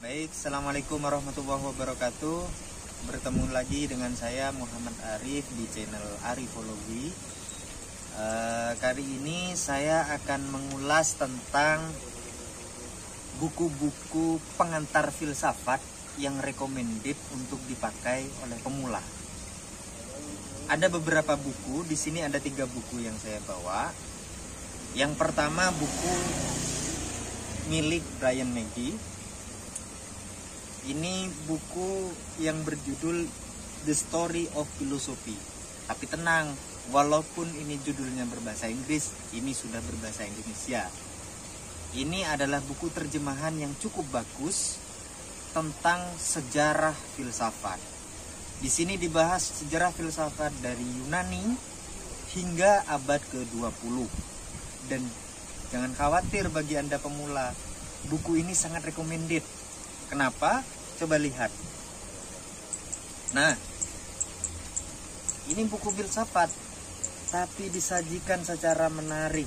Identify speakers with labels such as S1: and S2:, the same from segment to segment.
S1: Baik, Assalamualaikum warahmatullahi wabarakatuh. Bertemu lagi dengan saya Muhammad Arif di channel Arifologi. Kali ini saya akan mengulas tentang buku-buku pengantar filsafat yang recommended untuk dipakai oleh pemula. Ada beberapa buku, di sini ada 3 buku yang saya bawa. Yang pertama buku milik Brian McGee. Ini buku yang berjudul The Story of Philosophy. Tapi tenang, walaupun ini judulnya berbahasa Inggris, ini sudah berbahasa Indonesia. Ini adalah buku terjemahan yang cukup bagus tentang sejarah filsafat. Di sini dibahas sejarah filsafat dari Yunani hingga abad ke-20. Dan jangan khawatir bagi Anda pemula, buku ini sangat recommended. Kenapa? Coba lihat. Nah, ini buku filsafat, tapi disajikan secara menarik.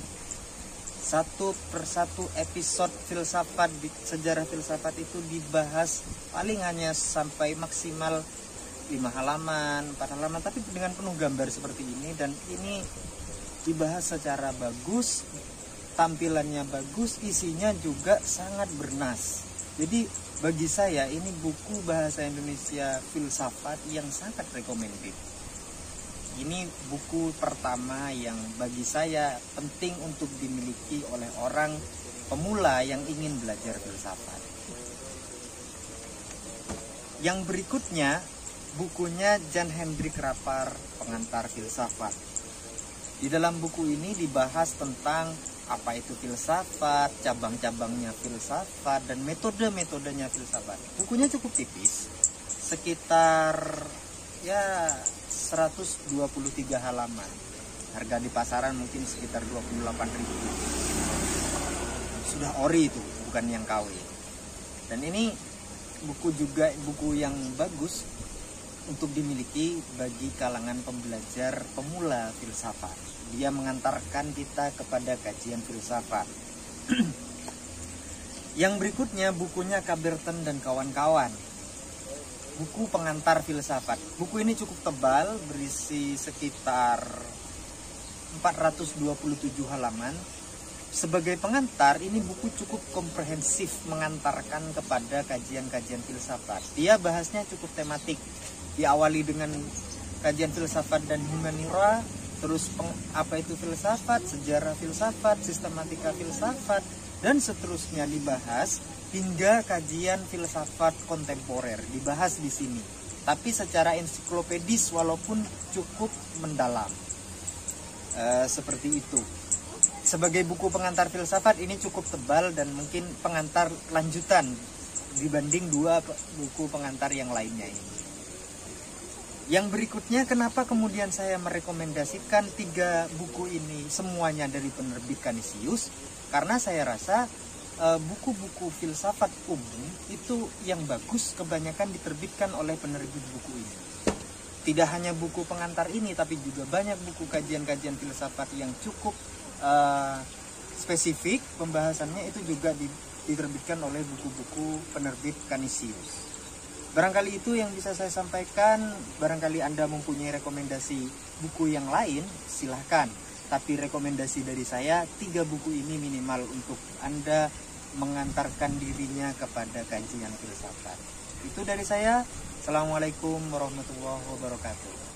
S1: Satu persatu episode filsafat, sejarah filsafat itu dibahas paling hanya sampai maksimal 5 halaman, 4 halaman, tapi dengan penuh gambar seperti ini. Dan ini dibahas secara bagus, tampilannya bagus, isinya juga sangat bernas. Jadi bagi saya ini buku bahasa Indonesia filsafat yang sangat recommended. Ini buku pertama yang bagi saya penting untuk dimiliki oleh orang pemula yang ingin belajar filsafat. Yang berikutnya bukunya Jan Hendrik Rapar, Pengantar Filsafat. Di dalam buku ini dibahas tentang apa itu filsafat, cabang-cabangnya filsafat, dan metode-metodenya filsafat. Bukunya cukup tipis, sekitar 123 halaman. Harga di pasaran mungkin sekitar 28.000. Sudah ori itu, bukan yang KW. Dan ini buku yang bagus untuk dimiliki bagi kalangan pembelajar pemula filsafat. Dia mengantarkan kita kepada kajian filsafat. Yang berikutnya bukunya Kaberten dan kawan-kawan. Buku pengantar filsafat. Buku ini cukup tebal, berisi sekitar 427 halaman. Sebagai pengantar, ini buku cukup komprehensif mengantarkan kepada kajian-kajian filsafat. Dia bahasnya cukup tematik. Diawali dengan kajian filsafat dan humaniora, terus apa itu filsafat, sejarah filsafat, sistematika filsafat, dan seterusnya dibahas hingga kajian filsafat kontemporer dibahas di sini. Tapi secara ensiklopedis walaupun cukup mendalam. Seperti itu. Sebagai buku pengantar filsafat ini cukup tebal dan mungkin pengantar lanjutan dibanding 2 buku pengantar yang lainnya ini. Yang berikutnya, kenapa kemudian saya merekomendasikan 3 buku ini semuanya dari penerbit Canisius? Karena saya rasa buku-buku filsafat umum itu yang bagus kebanyakan diterbitkan oleh penerbit buku ini. Tidak hanya buku pengantar ini, tapi juga banyak buku kajian-kajian filsafat yang cukup spesifik pembahasannya itu juga diterbitkan oleh buku-buku penerbit Canisius. Barangkali itu yang bisa saya sampaikan. Barangkali Anda mempunyai rekomendasi buku yang lain, silahkan. Tapi rekomendasi dari saya 3 buku ini minimal untuk Anda mengantarkan dirinya kepada kajian filsafat. Itu dari saya. Assalamualaikum warahmatullahi wabarakatuh.